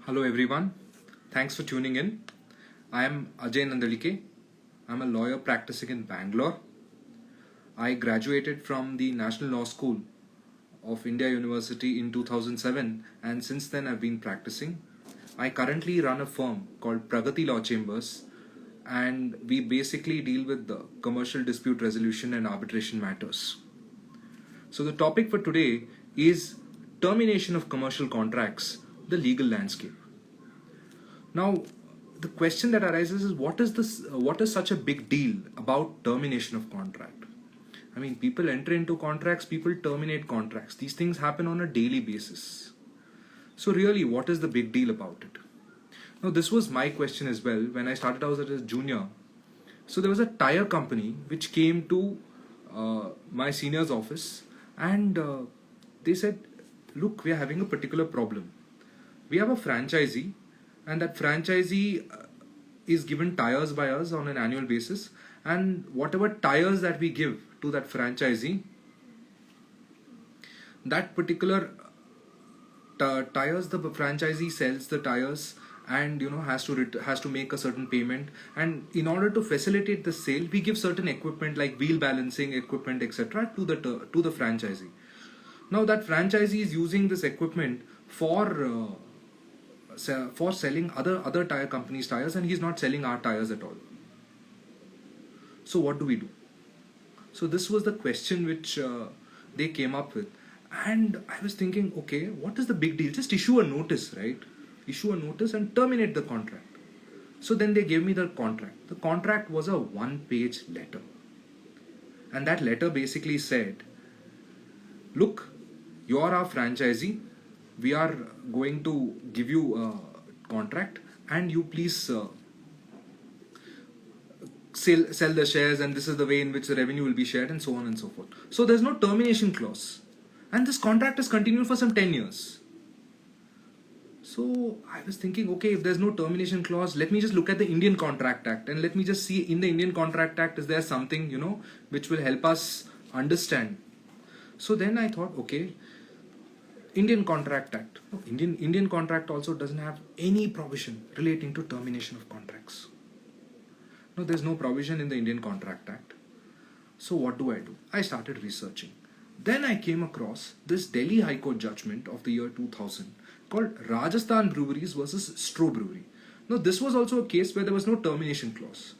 Hello everyone. Thanks for tuning in. I am Ajay Nandalike. I'm a lawyer practicing in Bangalore. I graduated from the National Law School of India University in 2007 and since then I've been practicing. I currently run a firm called Pragati Law Chambers and we basically deal with the commercial dispute resolution and arbitration matters. So the topic for today is termination of commercial contracts, the legal landscape. Now, the question that arises is what is this? What is such a big deal about termination of contract? I mean, people enter into contracts, people terminate contracts. These things happen on a daily basis. So, really, what is the big deal about it? Now, this was my question as well when I started out as a junior. So, there was a tire company which came to my senior's office and they said, look, we are having a particular problem. We have a franchisee and that franchisee is given tires by us on an annual basis, and whatever tires that we give to that franchisee, that particular tires, the franchisee sells the tires and has to make a certain payment, and in order to facilitate the sale we give certain equipment like wheel balancing equipment, etc., to the franchisee. Now that franchisee is using this equipment for selling other tire companies' tires, and he's not selling our tires at all. So what do we do? So this was the question which they came up with, and I was thinking, okay, what is the big deal? Just issue a notice, right? Issue a notice and terminate the contract. So then they gave me the contract. The contract was a one-page letter, and that letter basically said, look, you are our franchisee, we are going to give you a contract and you please sell the shares, and this is the way in which the revenue will be shared, and so on and so forth. So there's no termination clause, and this contract has continued for some 10 years. So I was thinking, okay, if there's no termination clause, let me just look at the Indian Contract Act and let me just see in the Indian Contract Act, is there something which will help us understand. So then I thought, okay, Indian Contract Act. Indian Contract also doesn't have any provision relating to termination of contracts. No, there's no provision in the Indian Contract Act. So what do? I started researching. Then I came across this Delhi High Court judgment of the year 2000 called Rajasthan Breweries versus Stroh Brewery. Now this was also a case where there was no termination clause.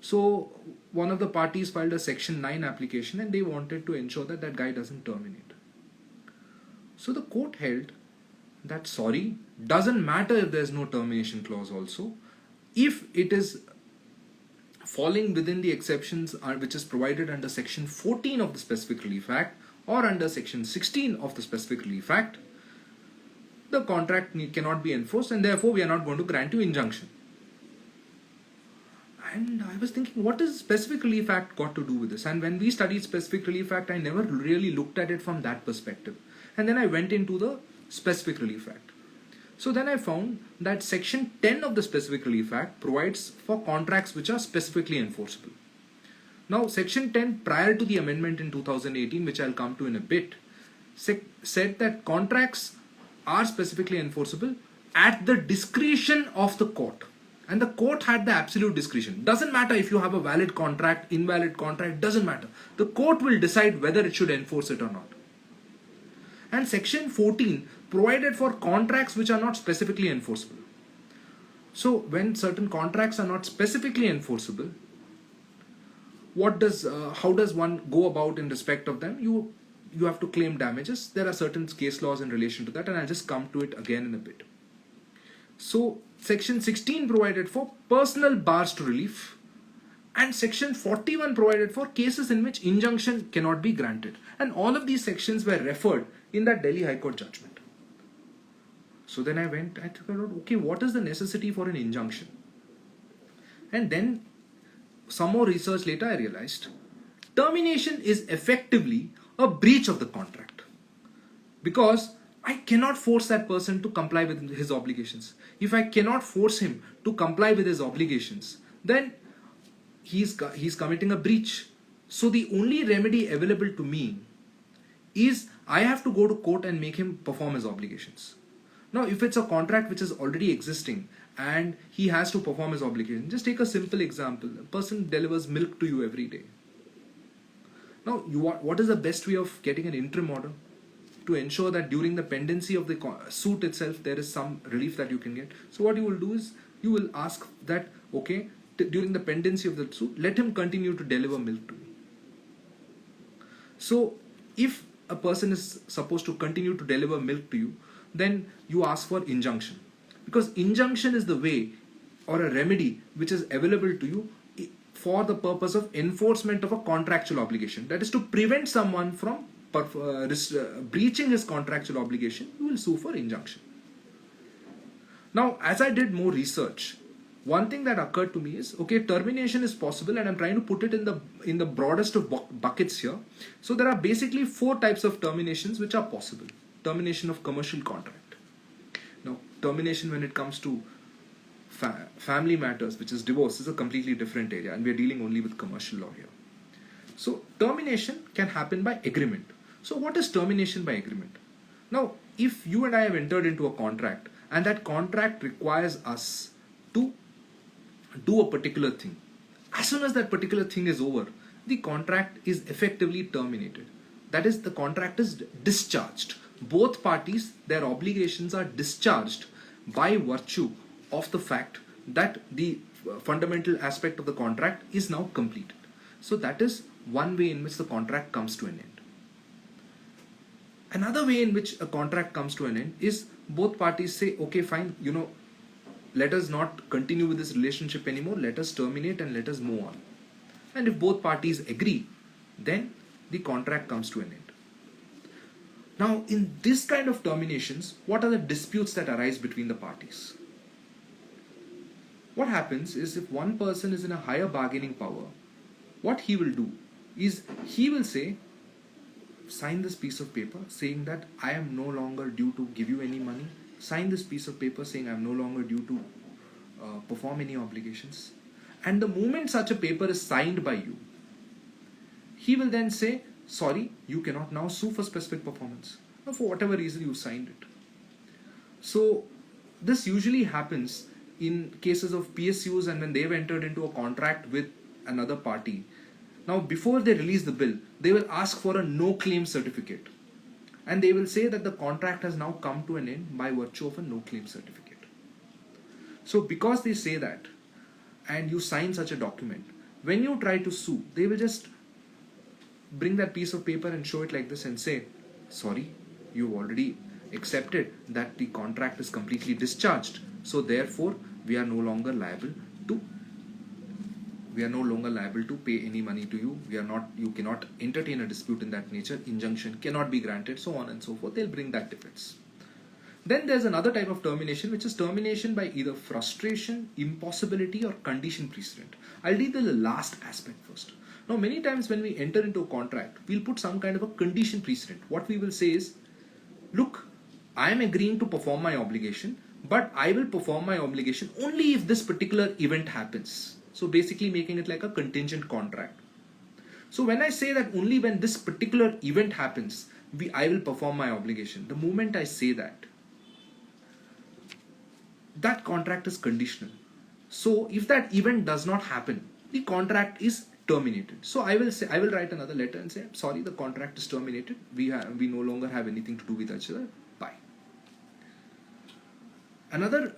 So one of the parties filed a Section 9 application and they wanted to ensure that that guy doesn't terminate. So the court held that sorry, doesn't matter if there's no termination clause also, if it is falling within the exceptions which is provided under Section 14 of the Specific Relief Act or under Section 16 of the Specific Relief Act, the contract cannot be enforced, and therefore we are not going to grant you injunction. And I was thinking, what does Specific Relief Act got to do with this? And when we studied Specific Relief Act, I never really looked at it from that perspective. And then I went into the Specific Relief Act. So then I found that Section 10 of the Specific Relief Act provides for contracts which are specifically enforceable. Now, Section 10, prior to the amendment in 2018, which I'll come to in a bit, said that contracts are specifically enforceable at the discretion of the court. And the court had the absolute discretion. Doesn't matter if you have a valid contract, invalid contract, doesn't matter. The court will decide whether it should enforce it or not. And Section 14 provided for contracts which are not specifically enforceable. So when certain contracts are not specifically enforceable, how does one go about in respect of them? You have to claim damages. There are certain case laws in relation to that, and I'll just come to it again in a bit. So Section 16 provided for personal bars to relief, and Section 41 provided for cases in which injunction cannot be granted. And all of these sections were referred in that Delhi High Court judgment. So then I thought, okay, what is the necessity for an injunction? And then some more research later I realized termination is effectively a breach of the contract, because I cannot force that person to comply with his obligations. If I cannot force him to comply with his obligations, then he's committing a breach. So the only remedy available to me is I have to go to court and make him perform his obligations. Now, if it's a contract which is already existing and he has to perform his obligation, just take a simple example. A person delivers milk to you every day. Now, what is the best way of getting an interim order? To ensure that during the pendency of the suit itself, there is some relief that you can get. So what you will do is, you will ask that, okay, during the pendency of the suit, let him continue to deliver milk to me. So if a person is supposed to continue to deliver milk to you, then you ask for injunction. Because injunction is the way or a remedy which is available to you for the purpose of enforcement of a contractual obligation. That is to prevent someone from breaching his contractual obligation. You will sue for injunction. Now, as I did more research, one thing that occurred to me is, okay, termination is possible, and I'm trying to put it in the broadest of buckets here. So there are basically 4 types of terminations which are possible. Termination of commercial contract. Now, termination when it comes to family matters, which is divorce, is a completely different area, and we're dealing only with commercial law here. So termination can happen by agreement. So what is termination by agreement? Now, if you and I have entered into a contract, and that contract requires us to do a particular thing, as soon as that particular thing is over, the contract is effectively terminated. That is, the contract is discharged. Both parties, their obligations are discharged by virtue of the fact that the fundamental aspect of the contract is now completed. So that is one way in which the contract comes to an end. Another way in which a contract comes to an end is both parties say, okay, fine, let us not continue with this relationship anymore, let us terminate and let us move on. And if both parties agree, then the contract comes to an end. Now, in this kind of terminations, what are the disputes that arise between the parties? What happens is, if one person is in a higher bargaining power, what he will do is, he will say, sign this piece of paper saying that I am no longer due to give you any money. Sign this piece of paper saying I am no longer due to perform any obligations. And the moment such a paper is signed by you, he will then say, sorry, you cannot now sue for specific performance. Or for whatever reason you signed it. So this usually happens in cases of PSUs, and when they've entered into a contract with another party. Now, before they release the bill, they will ask for a no-claim certificate. And they will say that the contract has now come to an end by virtue of a no-claim certificate. So because they say that, and you sign such a document, when you try to sue, they will just bring that piece of paper and show it like this and say, sorry, you've already accepted that the contract is completely discharged. So therefore, we are no longer liable to pay any money to you. You cannot entertain a dispute in that nature. Injunction cannot be granted, so on and so forth. They'll bring that defense. Then there's another type of termination, which is termination by either frustration, impossibility, or condition precedent. I'll deal with the last aspect first. Now, many times when we enter into a contract, we'll put some kind of a condition precedent. What we will say is, look, I am agreeing to perform my obligation, but I will perform my obligation only if this particular event happens. So basically making it like a contingent contract. So when I say that only when this particular event happens, I will perform my obligation. The moment I say that, that contract is conditional. So if that event does not happen, the contract is terminated. So I will write another letter and say, sorry, the contract is terminated. We no longer have anything to do with each other. Bye. Another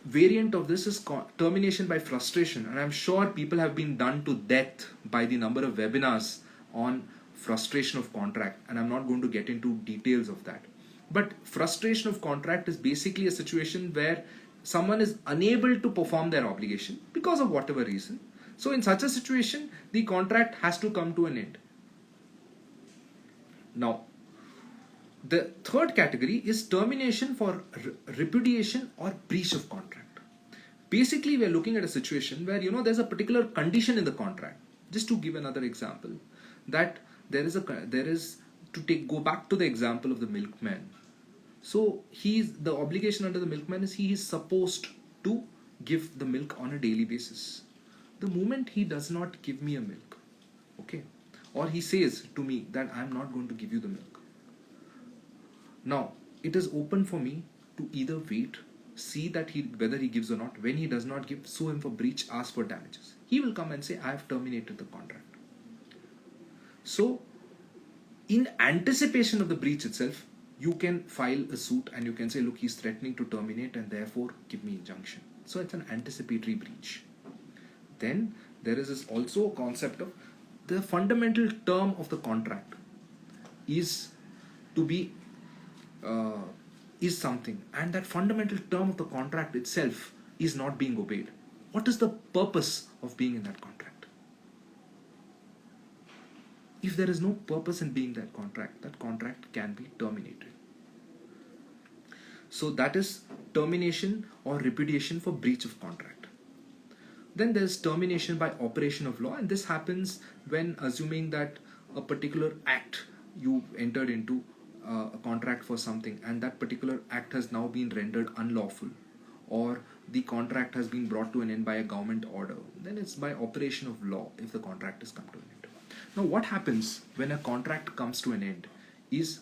variant of this is termination by frustration, and I'm sure people have been done to death by the number of webinars on frustration of contract, and I'm not going to get into details of that. But frustration of contract is basically a situation where someone is unable to perform their obligation because of whatever reason. So in such a situation, the contract has to come to an end. Now, the third category is termination for repudiation or breach of contract. Basically, we are looking at a situation where, there's a particular condition in the contract. Just to give another example, that go back to the example of the milkman. So the obligation under the milkman is he is supposed to give the milk on a daily basis. The moment he does not give me a milk, okay, or he says to me that I'm not going to give you the milk, now it is open for me to either wait, see that whether he gives or not. When he does not give, sue him for breach, ask for damages. He will come and say, I have terminated the contract. So, in anticipation of the breach itself, you can file a suit and you can say, look, he's threatening to terminate and therefore give me injunction. So it's an anticipatory breach. Then there is also a concept of the fundamental term of the contract is to be is something, and that fundamental term of the contract itself is not being obeyed. What is the purpose of being in that contract? If there is no purpose in being that contract can be terminated. So that is termination or repudiation for breach of contract. Then there's termination by operation of law, and this happens when, assuming that a particular act you entered into a contract for something, and that particular act has now been rendered unlawful, or the contract has been brought to an end by a government order, then it's by operation of law if the contract has come to an end. Now, what happens when a contract comes to an end is,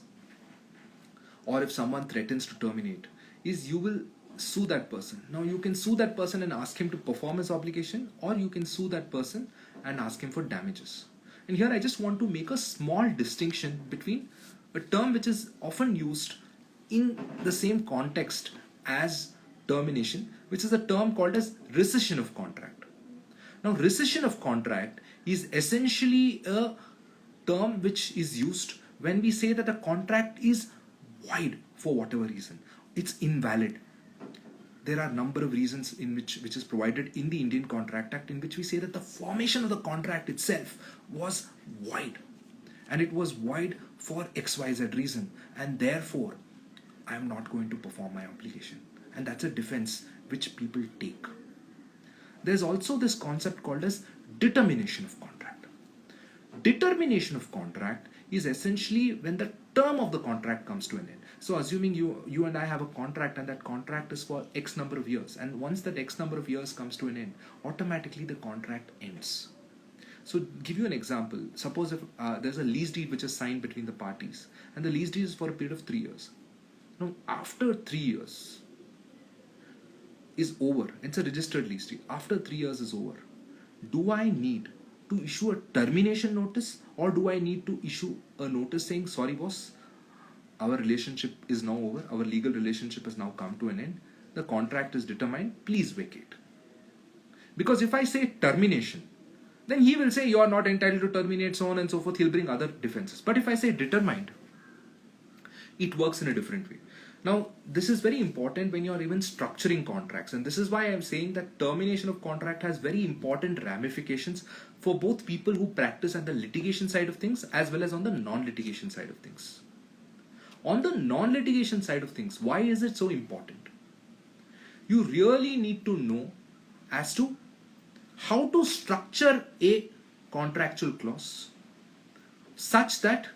or if someone threatens to terminate, is you will sue that person. Now, you can sue that person and ask him to perform his obligation, or you can sue that person and ask him for damages. And here I just want to make a small distinction between a term which is often used in the same context as termination, which is a term called as rescission of contract. Now, rescission of contract is essentially a term which is used when we say that a contract is void for whatever reason. It's invalid. There are a number of reasons in which is provided in the Indian Contract Act, in which we say that the formation of the contract itself was void, and it was void for XYZ reason, and therefore I am not going to perform my obligation. And that's a defense which people take. There's also this concept called as determination of contract. Determination of contract is essentially when the term of the contract comes to an end. So assuming you and I have a contract, and that contract is for X number of years, and once that X number of years comes to an end, automatically the contract ends. So give you an example. Suppose if there's a lease deed which is signed between the parties, and the lease deed is for a period of 3 years. Now, after 3 years is over, it's a registered lease deed. After 3 years is over, do I need to issue a termination notice, or do I need to issue a notice saying, sorry boss, our relationship is now over, our legal relationship has now come to an end, the contract is determined, please vacate? Because if I say termination, then he will say you are not entitled to terminate, so on and so forth. He'll bring other defenses. But if I say determined, it works in a different way. Now, this is very important when you are even structuring contracts, and this is why I'm saying that termination of contract has very important ramifications for both people who practice on the litigation side of things as well as on the non-litigation side of things. On the non-litigation side of things, why is it so important? You really need to know as to how to structure a contractual clause such that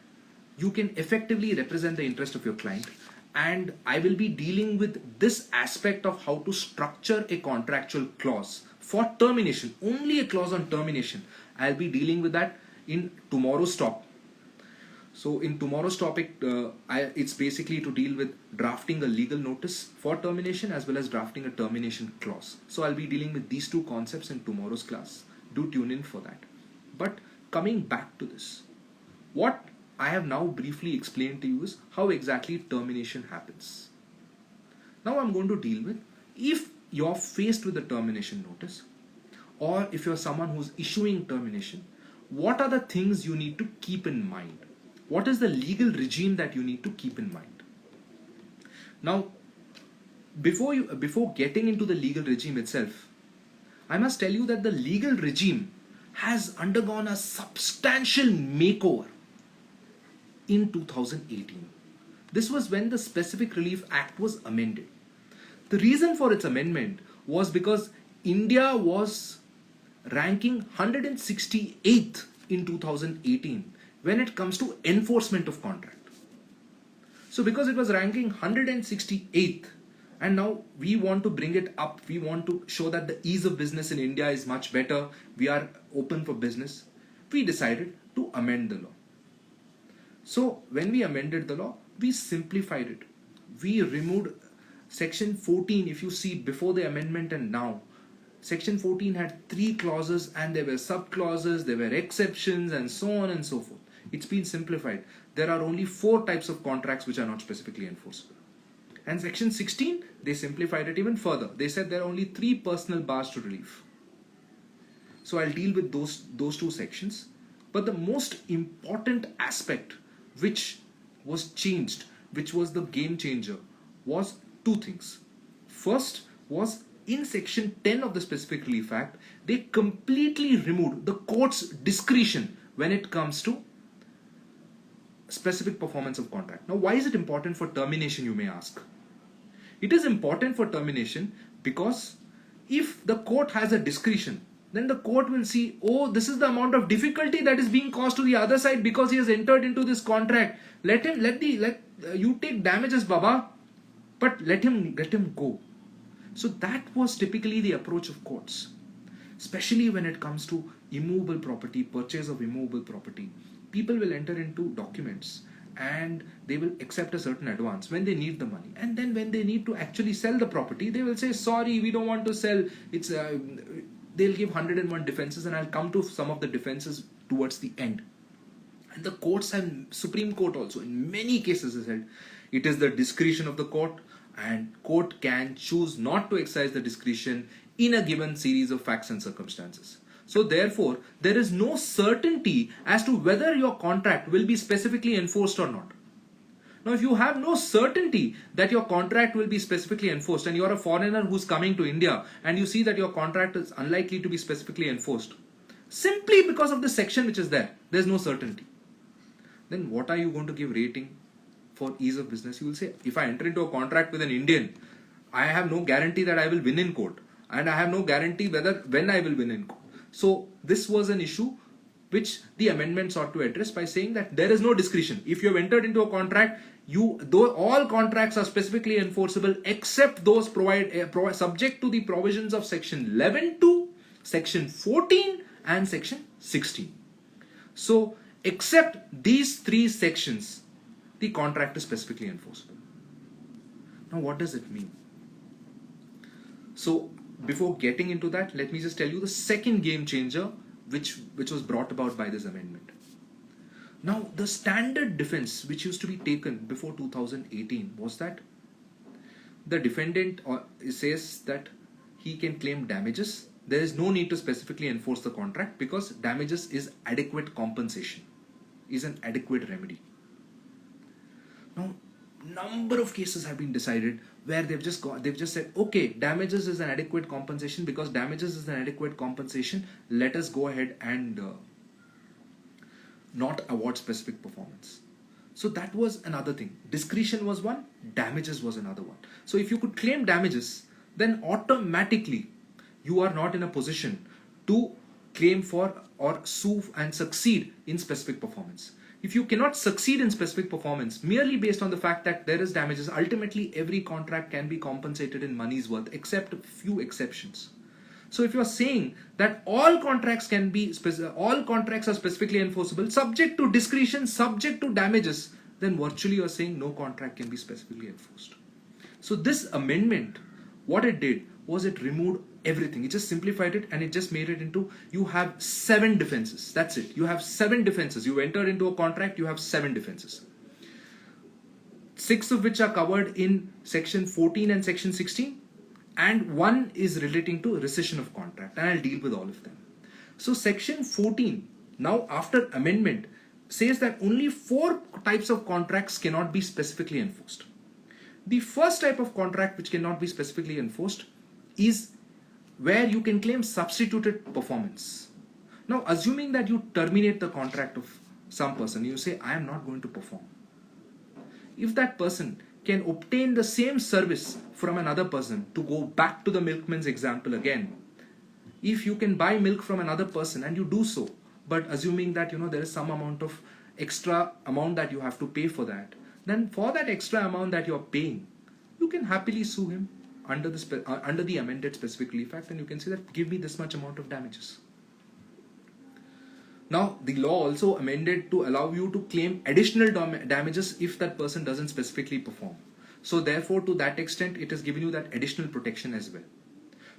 you can effectively represent the interest of your client. And I will be dealing with this aspect of how to structure a contractual clause for termination, only a clause on termination. I'll be dealing with that in tomorrow's talk. So in tomorrow's topic, it's basically to deal with drafting a legal notice for termination as well as drafting a termination clause. So I'll be dealing with these two concepts in tomorrow's class. Do tune in for that. But coming back to this, what I have now briefly explained to you is how exactly termination happens. Now I'm going to deal with, if you're faced with a termination notice, or if you're someone who's issuing termination, what are the things you need to keep in mind? What is the legal regime that you need to keep in mind? Now, before getting into the legal regime itself, I must tell you that the legal regime has undergone a substantial makeover in 2018. This was when the Specific Relief Act was amended. The reason for its amendment was because India was ranking 168th in 2018 when it comes to enforcement of contract. So because it was ranking 168th, and now we want to bring it up, we want to show that the ease of business in India is much better, we are open for business, we decided to amend the law. So when we amended the law, we simplified it. We removed Section 14, if you see before the amendment and now, Section 14 had 3 clauses and there were sub-clauses, there were exceptions and so on and so forth. It's been simplified. There are only 4 types of contracts which are not specifically enforceable. And Section 16, they simplified it even further. They said there are only 3 personal bars to relief. So I'll deal with those 2 sections. But the most important aspect which was changed, which was the game changer, was 2 things. First was in Section 10 of the Specific Relief Act, they completely removed the court's discretion when it comes to specific performance of contract. Now, why is it important for termination, you may ask? It is important for termination because if the court has a discretion, then the court will see, oh, this is the amount of difficulty that is being caused to the other side because he has entered into this contract. You take damages, Baba, but let him go. So that was typically the approach of courts, especially when it comes to immovable property, purchase of immovable property. People will enter into documents and they will accept a certain advance when they need the money, and then when they need to actually sell the property, they will say, sorry, we don't want to sell. They'll give 101 defenses, and I'll come to some of the defenses towards the end. And the courts and Supreme Court also in many cases has said it is the discretion of the court, and court can choose not to exercise the discretion in a given series of facts and circumstances. So therefore, there is no certainty as to whether your contract will be specifically enforced or not. Now, if you have no certainty that your contract will be specifically enforced, and you're a foreigner who's coming to India and you see that your contract is unlikely to be specifically enforced, simply because of the section which is there's no certainty. Then what are you going to give rating for ease of business? You will say, if I enter into a contract with an Indian, I have no guarantee that I will win in court, and I have no guarantee when I will win in court. So this was an issue which the amendment sought to address by saying that there is no discretion. If you have entered into a contract, though all contracts are specifically enforceable except those subject to the provisions of Section 11(2), Section 14 and Section 16. So except these 3 sections, the contract is specifically enforceable. Now, what does it mean? So before getting into that, let me just tell you the second game changer which was brought about by this amendment. Now, the standard defense which used to be taken before 2018 was that the defendant says that he can claim damages. There is no need to specifically enforce the contract because damages is adequate compensation, is an adequate remedy. Now, number of cases have been decided where they've just said, okay, damages is an adequate compensation. Because damages is an adequate compensation, let us go ahead and not award specific performance. So that was another thing. Discretion was one, damages was another one. So if you could claim damages, then automatically you are not in a position to claim for or sue and succeed in specific performance. If you cannot succeed in specific performance merely based on the fact that there is damages, ultimately every contract can be compensated in money's worth except a few exceptions. So if you are saying that all contracts are specifically enforceable, subject to discretion, subject to damages, then virtually you are saying no contract can be specifically enforced. So this amendment, what it did was it removed everything. It just simplified it and it just made it into, you have 7 defenses. That's it. You have 7 defenses. You entered into a contract, you have 7 defenses. 6 of which are covered in Section 14 and Section 16. And 1 is relating to rescission of contract. And I'll deal with all of them. So Section 14, now after amendment, says that only 4 types of contracts cannot be specifically enforced. The first type of contract which cannot be specifically enforced is where you can claim substituted performance. Now, assuming that you terminate the contract of some person, you say, I am not going to perform. If that person can obtain the same service from another person, to go back to the milkman's example again, if you can buy milk from another person and you do so, but assuming that there is some amount of extra amount that you have to pay for that, then for that extra amount that you are paying, you can happily sue him under the amended Specific Relief Act, and you can say that give me this much amount of damages. Now, the law also amended to allow you to claim additional damages if that person doesn't specifically perform. So therefore, to that extent, it has given you that additional protection as well.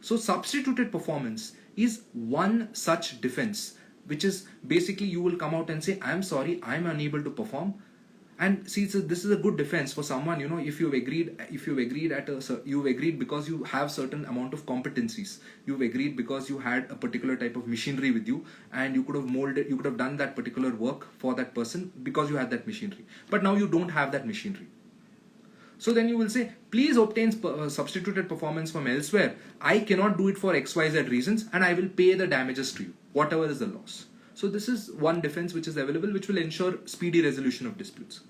So substituted performance is one such defense, which is basically you will come out and say, I'm sorry, I'm unable to perform. And see, so this is a good defense for someone, if you've agreed, you've agreed because you have certain amount of competencies. You've agreed because you had a particular type of machinery with you, and you could have done that particular work for that person because you had that machinery. But now you don't have that machinery. So then you will say, please obtain substituted performance from elsewhere. I cannot do it for XYZ reasons, and I will pay the damages to you, whatever is the loss. So this is one defense which is available, which will ensure speedy resolution of disputes.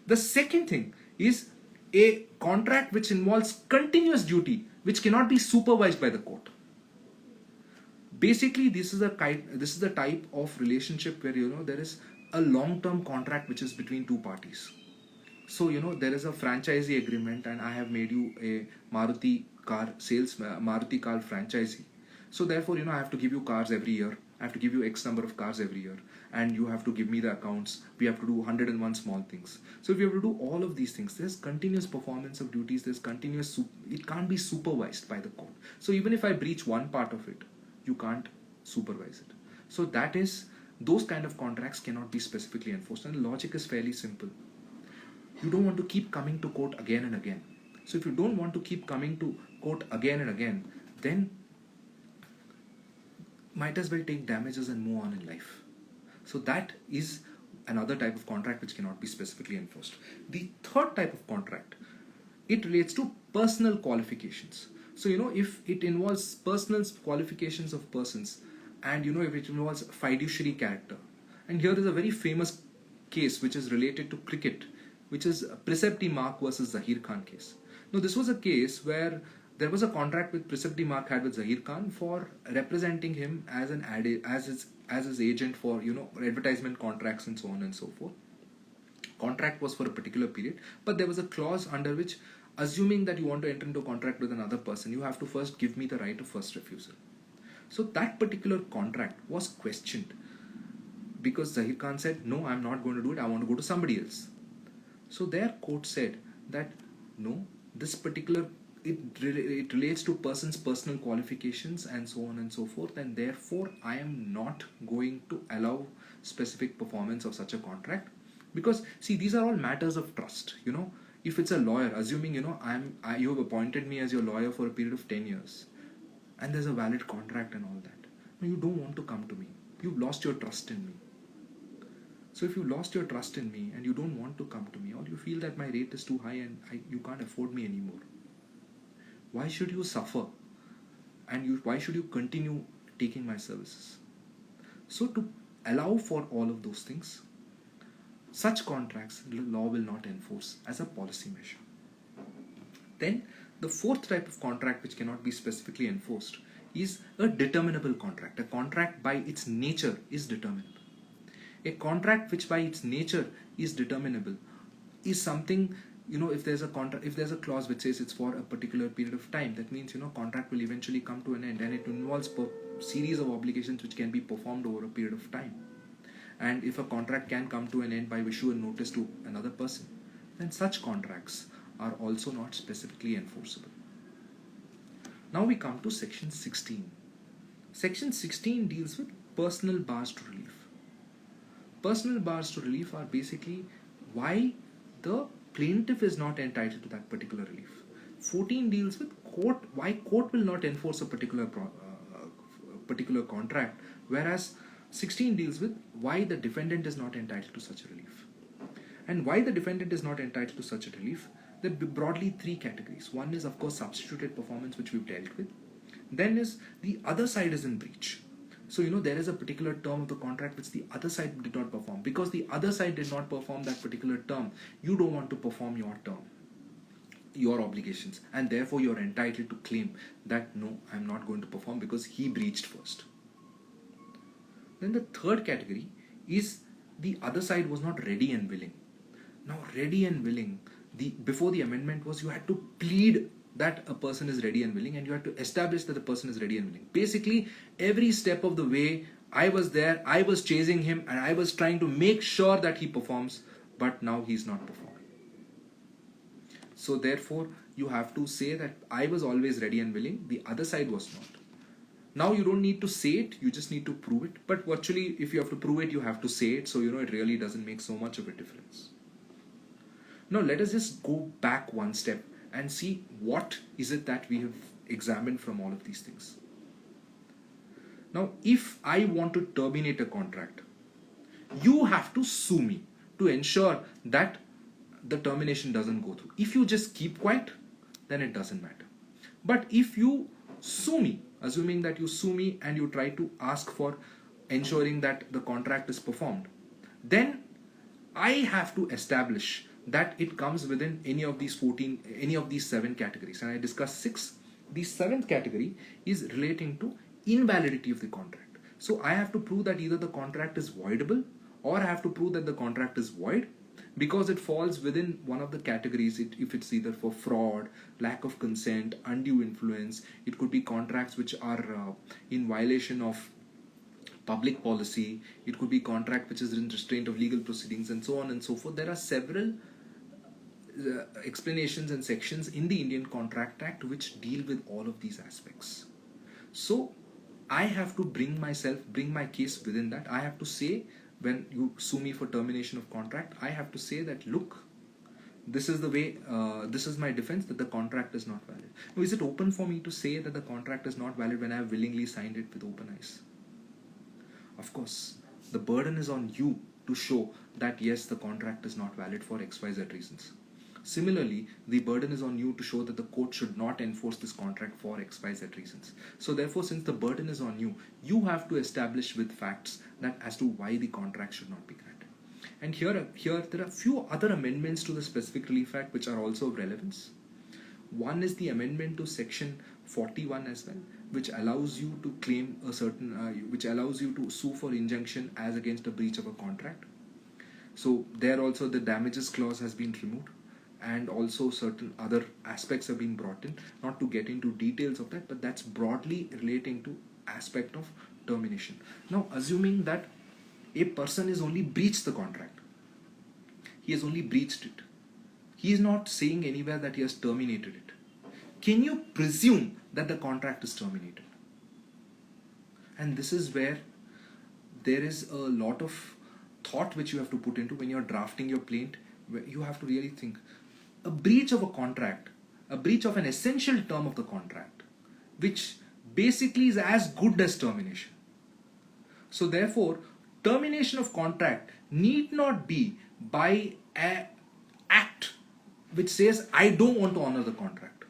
The second thing is a contract which involves continuous duty, which cannot be supervised by the court. Basically, this is the type of relationship where there is a long-term contract which is between two parties. So there is a franchisee agreement, and I have made you a Maruti car franchisee. So therefore, I have to give you cars every year. I have to give you X number of cars every year, and you have to give me the accounts. We have to do 101 small things. So if you have to do all of these things, there's continuous performance of duties. It can't be supervised by the court. So even if I breach one part of it, you can't supervise it. So those kind of contracts cannot be specifically enforced. And the logic is fairly simple. You don't want to keep coming to court again and again. So if you don't want to keep coming to court again and again, then might as well take damages and move on in life. So that is another type of contract which cannot be specifically enforced. The third type of contract, it relates to personal qualifications. So if it involves personal qualifications of persons, and if it involves fiduciary character, and here is a very famous case which is related to cricket, which is Precepti Mark versus Zahir Khan case. Now this was a case where there was a contract with Precepti Mark had with Zahir Khan for representing him as his agent for advertisement contracts and so on and so forth. Contract was for a particular period, but there was a clause under which, assuming that you want to enter into a contract with another person, you have to first give me the right of first refusal. So that particular contract was questioned because Zahir Khan said, no, I'm not going to do it, I want to go to somebody else. So their court said that no, this particular it relates to person's personal qualifications and so on and so forth, and therefore I am not going to allow specific performance of such a contract, because see, these are all matters of trust. If it's a lawyer, assuming you have appointed me as your lawyer for a period of 10 years, and there's a valid contract and all that, you don't want to come to me. You've lost your trust in me. So if you lost your trust in me and you don't want to come to me, or you feel that my rate is too high and you can't afford me anymore, why should you suffer? And why should you continue taking my services? So to allow for all of those things, such contracts the law will not enforce as a policy measure. Then the fourth type of contract which cannot be specifically enforced is a determinable contract. A contract by its nature is determinable. A contract which by its nature is determinable is something, if there's a clause which says it's for a particular period of time, that means contract will eventually come to an end, and it involves a series of obligations which can be performed over a period of time. And if a contract can come to an end by issue a notice to another person, then such contracts are also not specifically enforceable. Now we come to section 16. Section 16 deals with personal bars to relief. Personal bars to relief are basically why the plaintiff is not entitled to that particular relief. 14 deals with why court will not enforce a particular contract, whereas 16 deals with why the defendant is not entitled to such a relief. And why the defendant is not entitled to such a relief, there are broadly three categories. One is, of course, substituted performance, which we've dealt with. Then is the other side is in breach. So, there is a particular term of the contract which the other side did not perform. Because the other side did not perform that particular term, you don't want to perform your term, your obligations. And therefore, you're entitled to claim that, no, I'm not going to perform because he breached first. Then the third category is the other side was not ready and willing. Now, ready and willing, before the amendment was, you had to plead that a person is ready and willing, and you have to establish that the person is ready and willing. Basically, every step of the way, I was there, I was chasing him, and I was trying to make sure that he performs, but now he's not performing. So therefore, you have to say that I was always ready and willing, the other side was not. Now you don't need to say it, you just need to prove it. But virtually, if you have to prove it, you have to say it. So, it really doesn't make so much of a difference. Now, let us just go back one step and see what is it that we have examined from all of these things. Now, if I want to terminate a contract, you have to sue me to ensure that the termination doesn't go through. If you just keep quiet, then it doesn't matter. But if you sue me, assuming that you sue me and you try to ask for ensuring that the contract is performed, then I have to establish that it comes within any of these 7 categories. And I discussed 6. The 7th category is relating to invalidity of the contract. So I have to prove that either the contract is voidable, or I have to prove that the contract is void, because it falls within one of the categories. If it's either for fraud, lack of consent, undue influence, it could be contracts which are in violation of public policy, it could be contract which is in restraint of legal proceedings, and so on and so forth. There are several explanations and sections in the Indian Contract Act which deal with all of these aspects. So I have to bring my case within that. I have to say, when you sue me for termination of contract, I have to say that, look, this is the way, this is my defense, that the contract is not valid. Now, is it open for me to say that the contract is not valid when I have willingly signed it with open eyes? Of course, the burden is on you to show that yes, the contract is not valid for XYZ reasons. Similarly, the burden is on you to show that the court should not enforce this contract for XYZ reasons. So therefore, since the burden is on you, you have to establish with facts that as to why the contract should not be granted. And here there are a few other amendments to the Specific Relief Act which are also of relevance. One is the amendment to section 41 as well, which allows you to claim which allows you to sue for injunction as against a breach of a contract. So there also the damages clause has been removed, and also certain other aspects have been brought in. Not to get into details of that, but that's broadly relating to aspect of termination. Now, assuming that a person has only breached the contract, he has only breached it, he is not saying anywhere that he has terminated it. Can you presume that the contract is terminated? And this is where there is a lot of thought which you have to put into when you're drafting your plaint. Where you have to really think, a breach of a contract, a breach of an essential term of the contract, which basically is as good as termination. So therefore, termination of contract need not be by an act which says I don't want to honor the contract.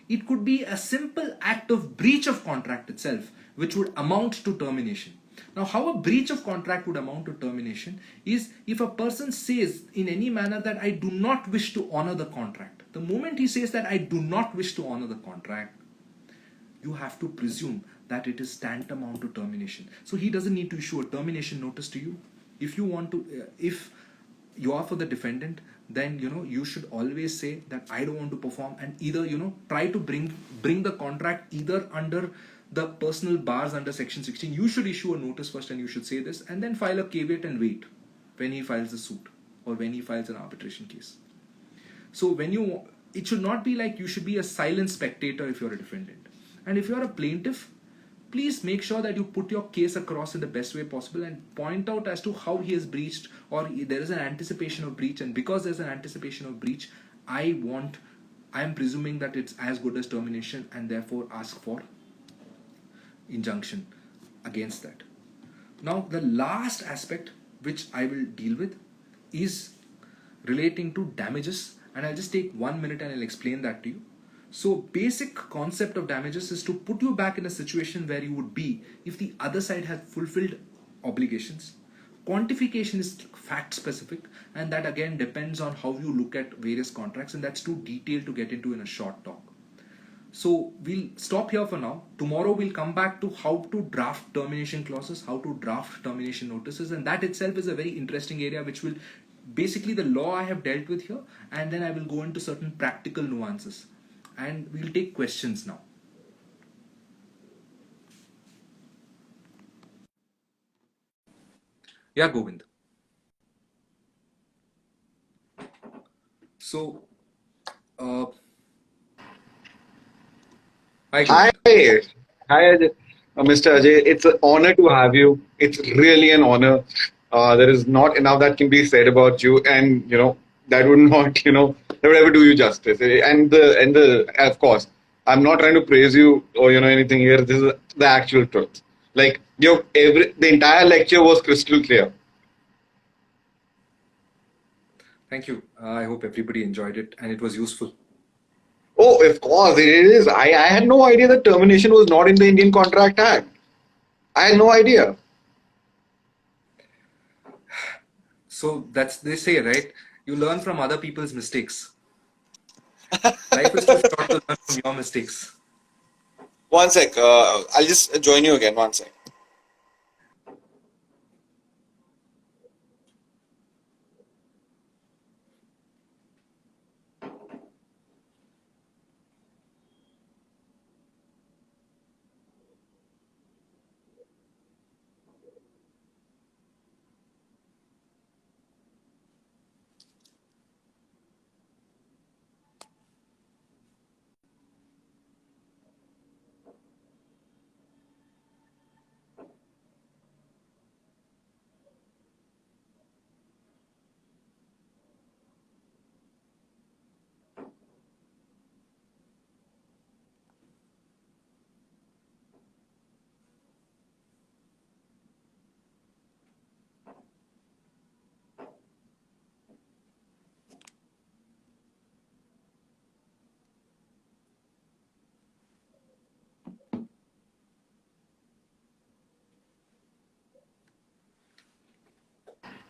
It could be a simple act of breach of contract itself which would amount to termination. Now, how a breach of contract would amount to termination is if a person says in any manner that I do not wish to honor the contract. The moment he says that I do not wish to honor the contract, you have to presume that it is tantamount to termination. So he doesn't need to issue a termination notice to you. If you want to, if you are for the defendant, then you should always say that I don't want to perform, and either try to bring the contract either under the personal bars under section 16. You should issue a notice first, and you should say this, and then file a caveat and wait when he files a suit or when he files an arbitration case. So it should not be like you should be a silent spectator if you're a defendant. And if you're a plaintiff, please make sure that you put your case across in the best way possible and point out as to how he has breached, or there is an anticipation of breach, and because there's an anticipation of breach, I am presuming that it's as good as termination, and therefore ask for injunction against that. Now, the last aspect which I will deal with is relating to damages, and I'll just take 1 minute and I'll explain that to you. So, basic concept of damages is to put you back in a situation where you would be if the other side had fulfilled obligations. Quantification is fact specific, and that again depends on how you look at various contracts, and that's too detailed to get into in a short talk. So we'll stop here for now. Tomorrow we'll come back to how to draft termination clauses, how to draft termination notices, and that itself is a very interesting area which will basically the law I have dealt with here, and then I will go into certain practical nuances, and we'll take questions now. Yeah, Govind. So Uh, Hi, Hi, Govind. hi, Mr. Ajay. It's an honor to have you. It's really an honor. There is not enough that can be said about you, and that would not, that would ever do you justice. Of course, I'm not trying to praise you or anything here. This is the actual truth. Like the entire lecture was crystal clear. Thank you. I hope everybody enjoyed it and it was useful. Oh, of course, it is. I had no idea that termination was not in the Indian Contract Act. I had no idea. So that's they say, right? You learn from other people's mistakes. Life is too short to learn from your mistakes. One sec. I'll just join you again. One sec.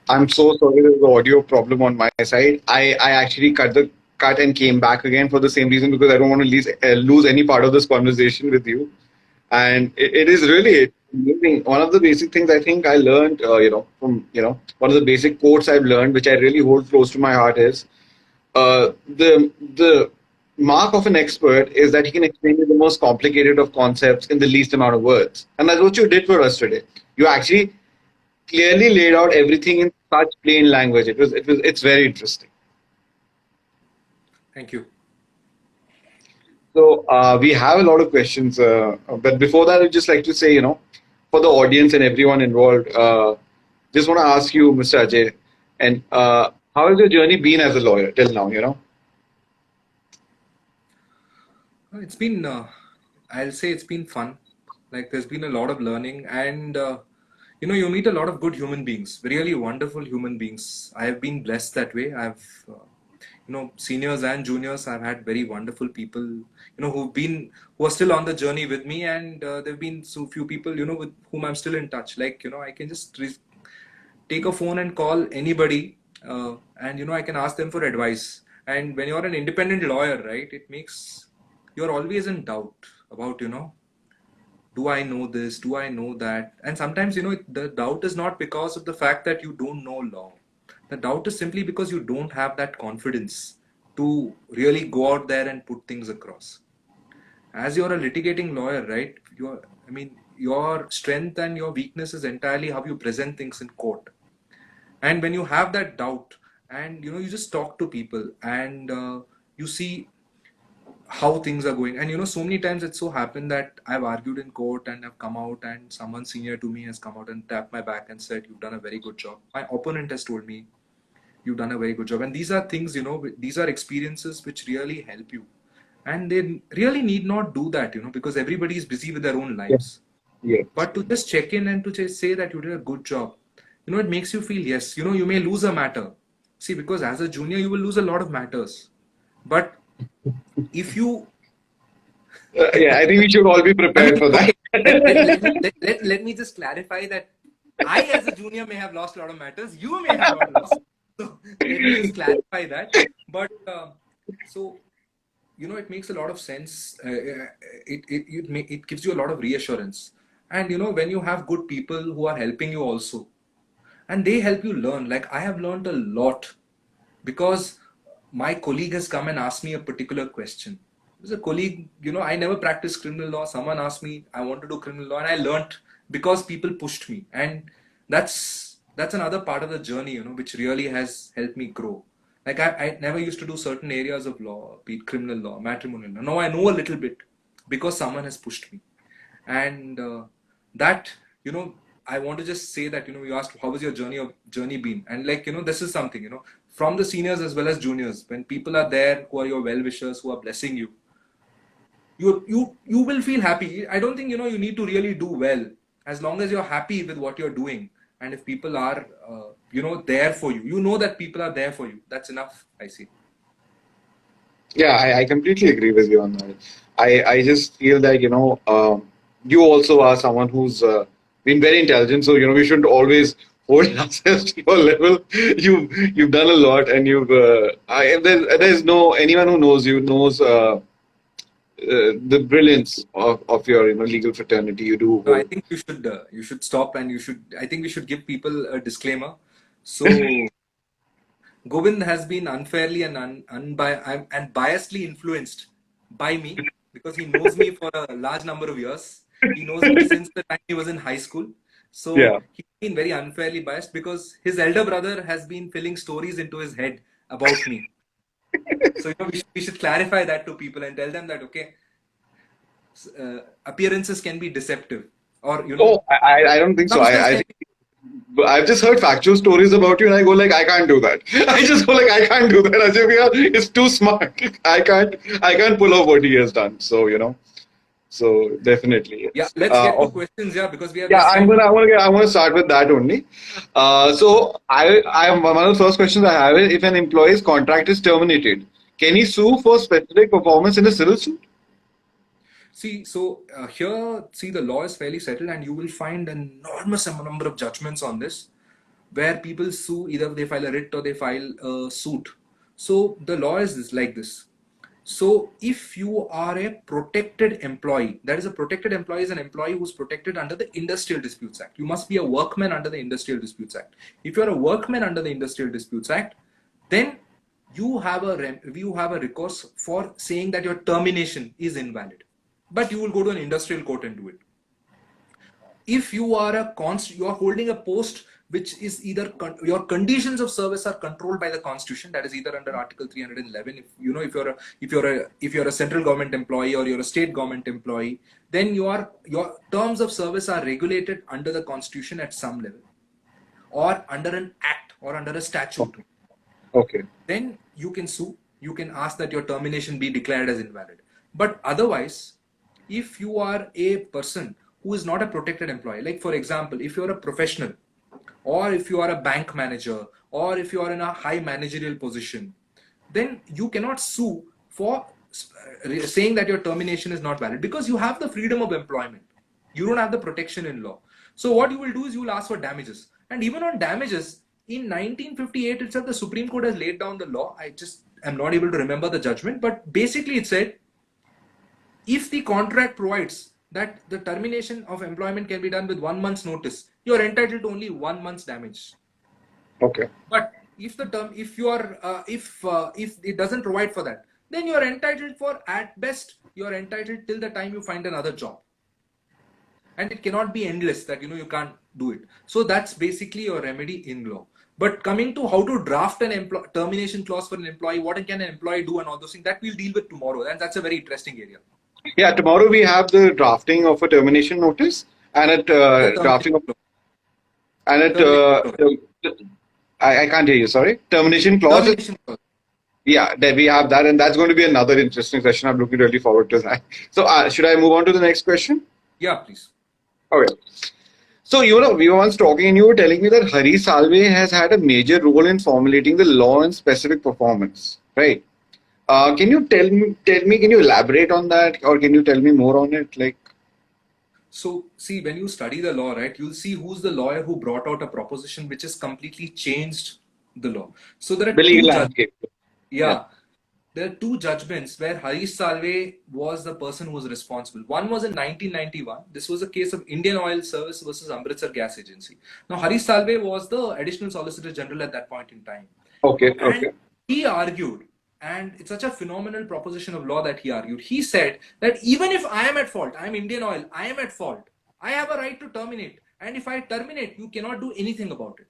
I'm so sorry there's an audio problem on my side. I actually cut and came back again for the same reason because I don't want to lose any part of this conversation with you. And it is really amazing. One of the basic things I think I learned, from one of the basic quotes I've learned, which I really hold close to my heart, is the mark of an expert is that he can explain the most complicated of concepts in the least amount of words. And that's what you did for us today. You actually clearly laid out everything in such plain language. It's very interesting. Thank you. So we have a lot of questions, but before that, I'd just like to say, for the audience and everyone involved, just want to ask you, Mr. Ajay, and how has your journey been as a lawyer till now? It's been, I'll say it's been fun. Like there's been a lot of learning and, you meet a lot of good human beings, really wonderful human beings. I have been blessed that way. Seniors and juniors, I've had very wonderful people, who are still on the journey with me. And there've been so few people, with whom I'm still in touch. Like, I can just take a phone and call anybody, and I can ask them for advice. And when you're an independent lawyer, right, it makes you're always in doubt about, do I know this, do I know that? And sometimes, the doubt is not because of the fact that you don't know law. The doubt is simply because you don't have that confidence to really go out there and put things across. As you're a litigating lawyer, right, your strength and your weakness is entirely how you present things in court. And when you have that doubt, and you just talk to people, and you see how things are going. And so many times it's so happened that I've argued in court and I've come out, and someone senior to me has come out and tapped my back and said, "You've done a very good job." My opponent has told me, "You've done a very good job." And these are things, these are experiences which really help you. And they really need not do that, because everybody is busy with their own Yeah. lives. Yes. But to just check in and to just say that you did a good job, it makes you feel, yes, you may lose a matter. See, because as a junior, you will lose a lot of matters. But if you, Yeah, I think we should all be prepared for that. okay, let me just clarify that I, as a junior, may have lost a lot of matters. You may have not lost. So let me just clarify that. But so it makes a lot of sense. It gives you a lot of reassurance. And when you have good people who are helping you also, and they help you learn. Like I have learned a lot because my colleague has come and asked me a particular question. It was a colleague, I never practiced criminal law. Someone asked me, I want to do criminal law, and I learned because people pushed me. And that's another part of the journey, which really has helped me grow. Like I never used to do certain areas of law, be it criminal law, matrimonial law. Now I know a little bit because someone has pushed me. And that, I want to just say that, you asked how was your journey been? And like, this is something, from the seniors as well as juniors, when people are there who are your well-wishers, who are blessing you, you will feel happy. I don't think, you need to really do well as long as you're happy with what you're doing. And if people are, there for you, that people are there for you. That's enough, I see. Yeah, I completely agree with you on that. I just feel that, you also are someone who's been very intelligent. So, we shouldn't always hold ourselves to your level. You've done a lot, and there's no anyone who knows you knows the brilliance of your, legal fraternity. You do No, I hold. think you should stop, and I think we should give people a disclaimer. So Govind has been unfairly and and biasedly influenced by me because he knows me for a large number of years. He knows me since the time he was in high school. Yeah. So he's been very unfairly biased because his elder brother has been filling stories into his head about me. So we should clarify that to people and tell them that okay, appearances can be deceptive, or Oh, I don't think so. some stuff I can think I've just heard factual stories about you, and I go like, I can't do that. I just go like, I can't do that. Ajay Bhaiya is too smart. I can't pull off what he has done. So so definitely Yeah, yes. let's get to questions, yeah, because we have Yeah, less I'm time. gonna, I want to get, I want to start with that only. So I am one of the first questions I have is if an employee's contract is terminated, can he sue for specific performance in a civil suit? See, so here, see, the law is fairly settled, and you will find an enormous number of judgments on this, where people sue, either they file a writ or they file a suit. So the law is like this. So if you are a protected employee, that is a protected employee is an employee who's protected under the Industrial Disputes Act. You must be a workman under the Industrial Disputes Act. If you are a workman under the Industrial Disputes Act, then you have a recourse for saying that your termination is invalid, but you will go to an industrial court and do it. If you are you are holding a post which is either your conditions of service are controlled by the constitution, that is either under article 311, if you're a central government employee or you're a state government employee, then your terms of service are regulated under the constitution at some level, or under an act or under a statute. Okay. Okay. Then you can sue, you can ask that your termination be declared as invalid. But otherwise, if you are a person who is not a protected employee, like for example, if you're a professional, or if you are a bank manager, or if you are in a high managerial position, then you cannot sue for saying that your termination is not valid, because you have the freedom of employment. You don't have the protection in law. So what you will do is you will ask for damages. And even on damages, in 1958 itself, the Supreme Court has laid down the law. I just am not able to remember the judgment, but basically it said, if the contract provides that the termination of employment can be done with 1 month's notice, you are entitled to only 1 month's damage. Okay. But if it doesn't provide for that, then you are entitled for, at best, you are entitled till the time you find another job. And it cannot be endless that you can't do it. So that's basically your remedy in law. But coming to how to draft an termination clause for an employee, what can an employee do and all those things, that we'll deal with tomorrow. And that's a very interesting area. Yeah, tomorrow we have the drafting of a termination notice and at drafting of and at I can't hear you. Sorry, termination clause. Termination clause. Yeah, that we have that, and that's going to be another interesting session. I'm looking really forward to that. So, should I move on to the next question? Yeah, please. Okay. So, we were once talking, and you were telling me that Hari Salve has had a major role in formulating the law and specific performance, right? Can you tell me? Can you elaborate on that, or can you tell me more on it? Like, so see, when you study the law, right, you'll see who's the lawyer who brought out a proposition which has completely changed the law. So there are the legal two landscape. Yeah. There are two judgments where Harish Salve was the person who was responsible. One was in 1991. This was a case of Indian Oil Service versus Amritsar Gas Agency. Now, Harish Salve was the Additional Solicitor General at that point in time. Okay. And Okay. he argued, and it's such a phenomenal proposition of law that he argued. He said that even if I am at fault, I am Indian Oil, I am at fault, I have a right to terminate. And if I terminate, you cannot do anything about it.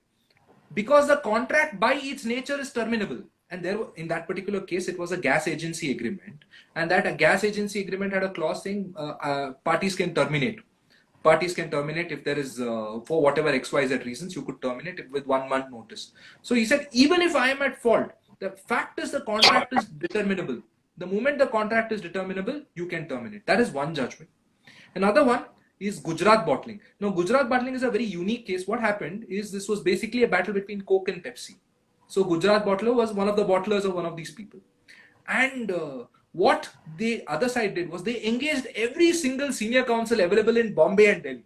Because the contract by its nature is terminable. And in that particular case, it was a gas agency agreement, and that a gas agency agreement had a clause saying parties can terminate. Parties can terminate if there is, for whatever XYZ reasons, you could terminate it with 1 month notice. So he said, even if I am at fault, the fact is the contract is determinable. The moment the contract is determinable, you can terminate. That is one judgment. Another one is Gujarat bottling. Now, Gujarat bottling is a very unique case. What happened is this was basically a battle between Coke and Pepsi. So Gujarat bottler was one of the bottlers of one of these people. And what the other side did was they engaged every single senior counsel available in Bombay and Delhi.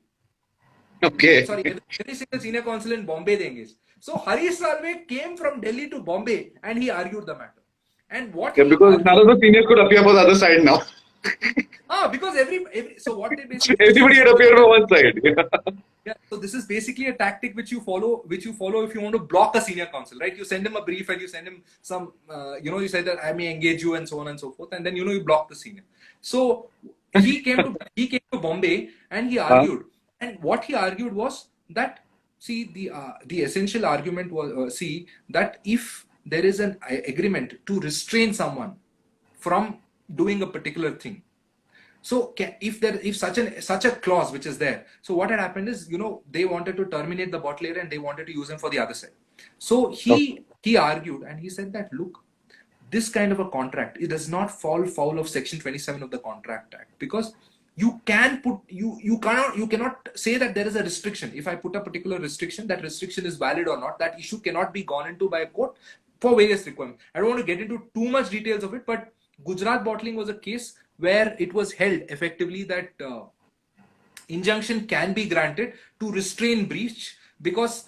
Okay. Sorry, every single senior counsel in Bombay they engaged. So Harish Salve came from Delhi to Bombay and he argued the matter. And what Yeah, he because argued, none of the seniors could appear for the other side now. because every so what they basically Everybody had appeared for one side. Yeah, so this is basically a tactic which you follow if you want to block a senior counsel, right? You send him a brief and you send him some, you say that I may engage you and so on and so forth, and then you block the senior. So he came to Bombay and he argued, and what he argued was that the essential argument was that if there is an agreement to restrain someone from doing a particular thing. So if such a clause which is there, so what had happened is they wanted to terminate the bottler and they wanted to use him for the other side. So he argued and he said that look, this kind of a contract, it does not fall foul of Section 27 of the Contract Act, because you cannot say that there is a restriction. If I put a particular restriction, that restriction is valid or not, that issue cannot be gone into by a court for various requirements. I don't want to get into too much details of it, but Gujarat bottling was a case where it was held effectively that injunction can be granted to restrain breach, because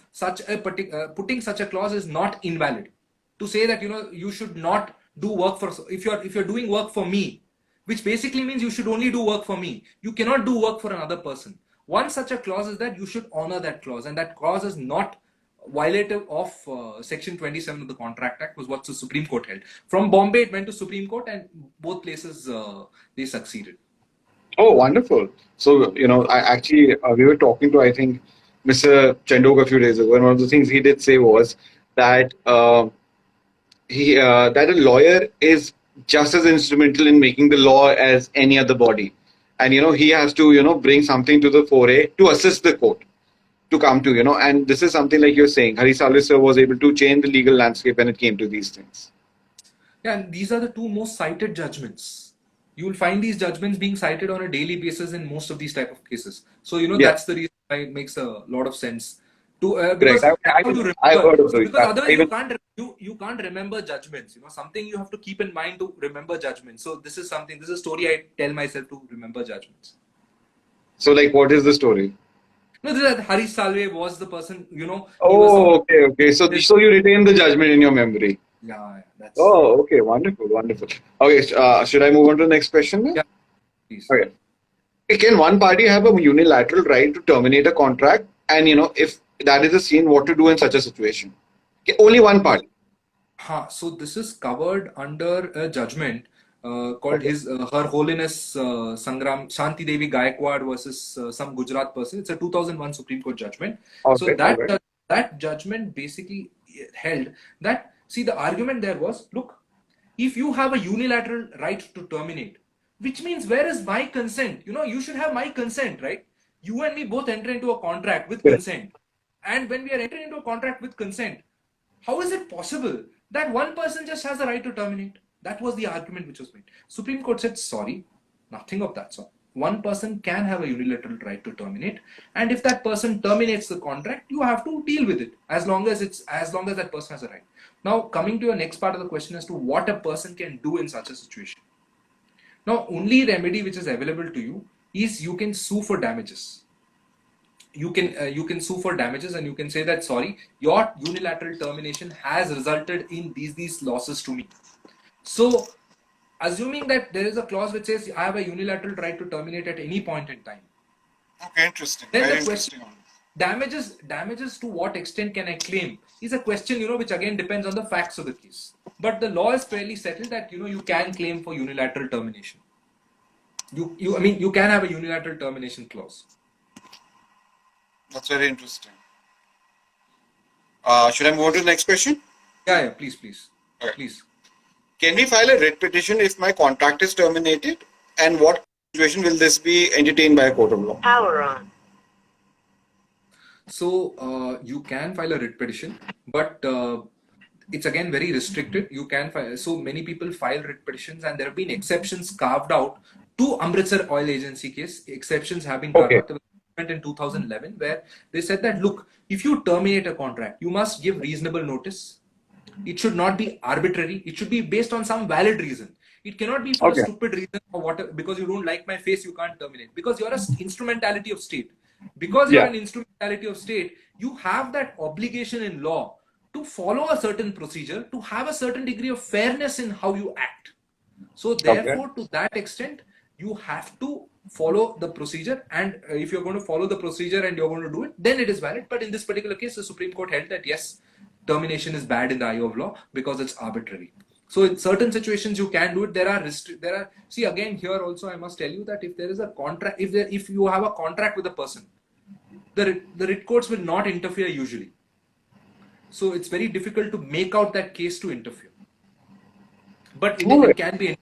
putting such a clause is not invalid. To say that you should not do work for, if you're doing work for me, which basically means you should only do work for me, you cannot do work for another person. One such a clause is that you should honor that clause, and that clause is not violative of Section 27 of the Contract Act, was what the Supreme Court held. From Bombay, it went to Supreme Court, and both places they succeeded. Oh, wonderful. So, I actually, we were talking to, I think, Mr. Chandok a few days ago, and one of the things he did say was that that a lawyer is just as instrumental in making the law as any other body. And, he has to, bring something to the foray to assist the court to come to, and this is something like you're saying, Harish Salve sir was able to change the legal landscape when it came to these things. Yeah, and these are the two most cited judgments. You will find these judgments being cited on a daily basis in most of these type of cases. So, that's the reason why it makes a lot of sense. Because I've heard of those. Because otherwise you can't remember judgments. Something you have to keep in mind to remember judgments. So this is a story I tell myself to remember judgments. So, like, what is the story? No, that Harish Salve was the person, Oh, okay. So you retain the judgment in your memory. Yeah, that's. Oh, okay. Wonderful. Okay, should I move on to the next question now? Yeah, please. Okay. Can one party have a unilateral right to terminate a contract? And, if that is the scene, what to do in such a situation? Okay, only one party. So this is covered under a judgment called Her Holiness Sangram Shanti Devi Gaikwad versus some Gujarat person. It's a 2001 Supreme Court judgment. Okay, So that judgment basically held that, the argument there was, look, if you have a unilateral right to terminate, which means where is my consent? You should have my consent, right? You and me both enter into a contract with consent. And when we are entering into a contract with consent, how is it possible that one person just has the right to terminate? That was the argument which was made. Supreme Court said, sorry, nothing of that sort. One person can have a unilateral right to terminate, and if that person terminates the contract, you have to deal with it as long as that person has a right. Now, coming to your next part of the question as to what a person can do in such a situation. Now, only remedy which is available to you is you can sue for damages. You can sue for damages, and you can say that, sorry, your unilateral termination has resulted in these losses to me. So, assuming that there is a clause which says I have a unilateral right to terminate at any point in time. Okay, interesting. Then the question, damages to what extent can I claim, is a question, which again depends on the facts of the case. But the law is fairly settled that, you can claim for unilateral termination. You can have a unilateral termination clause. That's very interesting. Should I move on to the next question? Yeah, please. Okay. Please. Can we file a writ petition if my contract is terminated? And what situation will this be entertained by a court of law? Power on. So you can file a writ petition, but it's again very restricted. You can file. So many people file writ petitions, and there have been exceptions carved out to Amritsar Oil Agency case. Exceptions have been carved Okay. out. There was a document in 2011 where they said that look, if you terminate a contract, you must give reasonable notice. It should not be arbitrary. It should be based on some valid reason. It cannot be for Okay. a stupid reason or whatever. Because you don't like my face, you can't terminate. Because you're an instrumentality of state. Because you're Yeah. an instrumentality of state, you have that obligation in law to follow a certain procedure, to have a certain degree of fairness in how you act. So therefore, to that extent, you have to follow the procedure. And if you're going to follow the procedure and you're going to do it, then it is valid. But in this particular case, the Supreme Court held that yes, termination is bad in the eye of law because it's arbitrary. So in certain situations you can do it. There are see again here also I must tell you that if there is a contract, if you have a contract with a person, the writ courts will not interfere usually. So it's very difficult to make out that case to interfere. But it can be.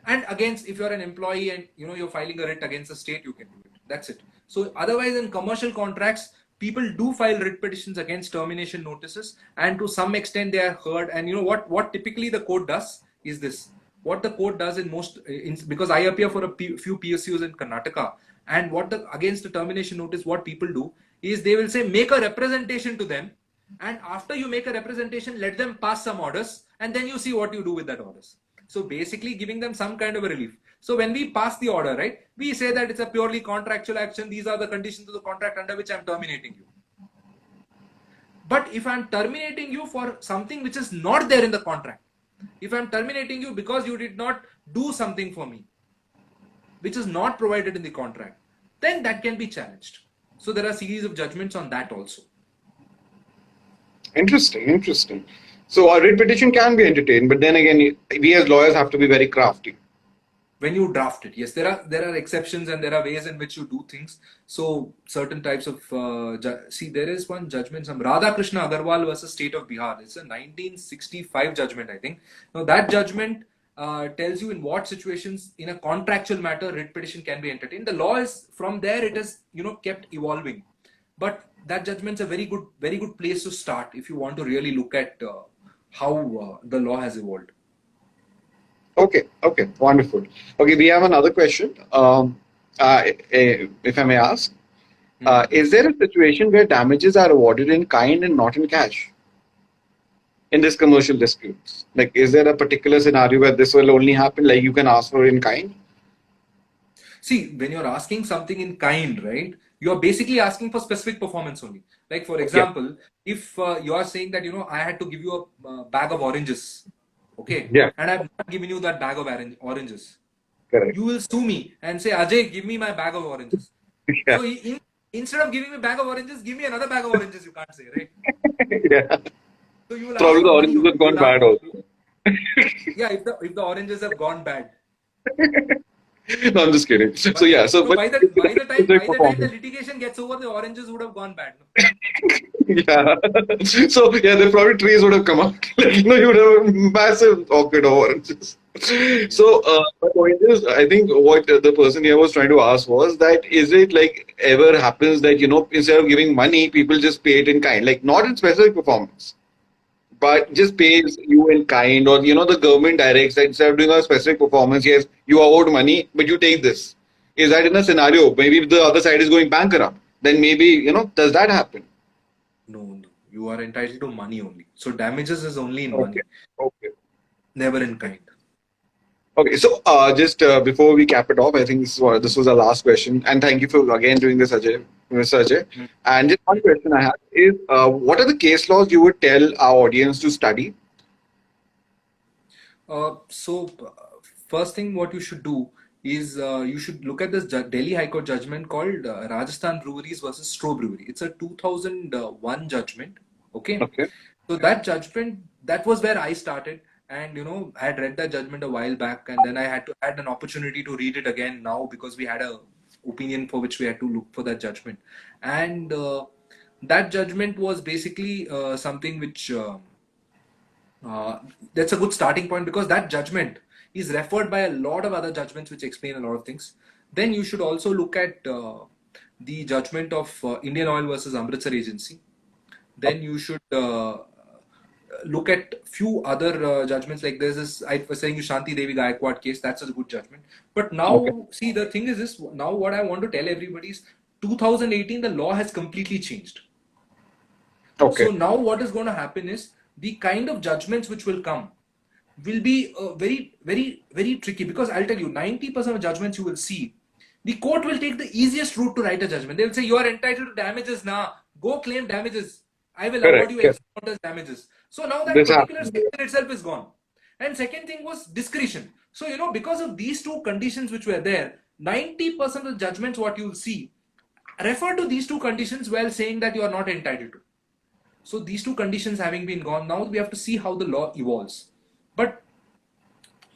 And against, if you're an employee and you're filing a writ against the state, you can do it. That's it. So otherwise, in commercial contracts, people do file writ petitions against termination notices, and to some extent they are heard. And you know what typically the court does is this. What the court does in most, because I appear for a few PSUs in Karnataka, and against the termination notice, what people do is they will say make a representation to them, and after you make a representation, let them pass some orders, and then you see what you do with that orders. So basically giving them some kind of a relief. So when we pass the order, right, we say that it's a purely contractual action. These are the conditions of the contract under which I'm terminating you. But if I'm terminating you for something which is not there in the contract, if I'm terminating you because you did not do something for me, which is not provided in the contract, then that can be challenged. So there are a series of judgments on that also. Interesting. So a writ petition can be entertained, but then again, we as lawyers have to be very crafty. When you draft it, yes, there are exceptions and there are ways in which you do things. So certain types of see, there is one judgment, some Radhakrishna Agarwal versus State of Bihar. It's a 1965 judgment, I think. Now that judgment tells you in what situations in a contractual matter writ petition can be entertained. The law is from there; it is kept evolving, but that judgment's a very good place to start if you want to really look at how the law has evolved. Okay, wonderful. Okay, we have another question. If I may ask, is there a situation where damages are awarded in kind and not in cash in this commercial disputes? Like, is there a particular scenario where this will only happen? Like, you can ask for in kind? See, when you're asking something in kind, right, you're basically asking for specific performance only. Like, for example, if you are saying that, I had to give you a bag of oranges, okay? Yeah. And I've not given you that bag of oranges. Correct. You will sue me and say, Ajay, give me my bag of oranges. Yeah. So instead of giving me a bag of oranges, give me another bag of oranges, you can't say, right? Yeah. So you will Probably the oranges have gone bad also. Yeah, if the oranges have gone bad. No, I'm just kidding. So yeah, so by the time the litigation gets over, the oranges would have gone bad. No? Yeah. So yeah, the probably trees would have come out. You would have a massive orchid of oranges. So my point is, I think what the person here was trying to ask was that is it like ever happens that instead of giving money, people just pay it in kind, like not in specific performance, but just pays you in kind, or the government directs that instead of doing a specific performance, yes, you are owed money, but you take this. Is that in a scenario maybe if the other side is going bankrupt, then maybe does that happen? No, you are entitled to money only. So damages is only in money, Okay. never in kind. Okay, so just before we cap it off, I think this was our last question, and thank you for again doing this, Ajay, Mr. Ajay. And just one question I have is, what are the case laws you would tell our audience to study? First thing what you should do is you should look at this Delhi High Court judgment called Rajasthan Breweries versus Stroh Brewery. It's a 2001 judgment. Okay. So that judgment, that was where I started. And I had read that judgment a while back, and then I had an opportunity to read it again now because we had a opinion for which we had to look for that judgment. And that judgment was basically something which Uh, that's a good starting point because that judgment is referred by a lot of other judgments which explain a lot of things. Then you should also look at the judgment of Indian Oil versus Amritsar Agency. Then you should look at few other judgments, like there's this, I was saying you, Shanti Devi Gaikwad case. That's a good judgment. But Okay. now, see, the thing is this, now what I want to tell everybody is 2018 the law has completely changed. Okay. So now what is going to happen is the kind of judgments which will come will be very, very, very tricky, because I'll tell you, 90% of judgments you will see, the court will take the easiest route to write a judgment. They will say, you are entitled to damages now. Go claim damages. I will award Correct. you Correct. X amount as damages. So now that This particular happens. section itself is gone. And second thing was discretion. So, because of these two conditions which were there, 90% of the judgments what you will see refer to these two conditions while saying that you are not entitled to. So these two conditions having been gone, now we have to see how the law evolves. But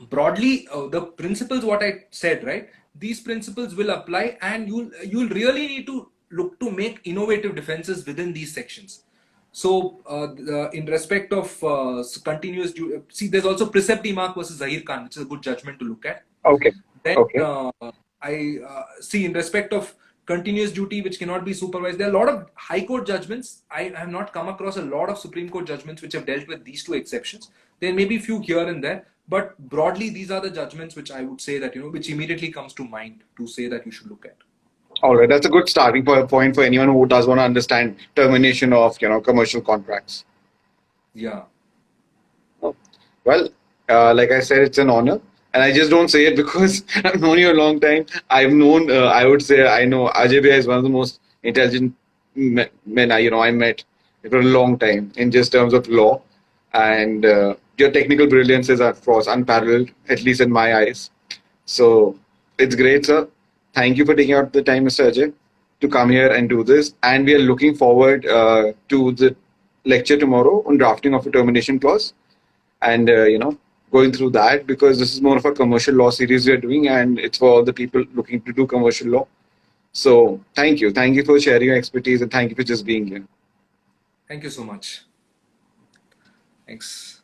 broadly, the principles what I said, right? These principles will apply, and you'll really need to look to make innovative defenses within these sections. So, in respect of continuous, see, there's also Precept Mark versus Zahir Khan, which is a good judgment to look at. Okay. Then Okay. I see, in respect of continuous duty which cannot be supervised, there are a lot of high court judgments. I have not come across a lot of Supreme Court judgments which have dealt with these two exceptions. There may be few here and there, but broadly these are the judgments which I would say that, which immediately comes to mind to say that you should look at. All right. That's a good starting point for anyone who does want to understand termination of commercial contracts. Yeah. Well, like I said, it's an honor. And I just don't say it because I've known you a long time. I've known, I would say, I know Ajay Bhai is one of the most intelligent men I met for a long time in just terms of law. And your technical brilliance is, of course, unparalleled, at least in my eyes. So it's great, sir. Thank you for taking out the time, Mr. Ajay, to come here and do this. And we are looking forward to the lecture tomorrow on drafting of a termination clause, and going through that, because this is more of a commercial law series we are doing, and it's for all the people looking to do commercial law. So thank you for sharing your expertise, and thank you for just being here. Thank you so much. Thanks.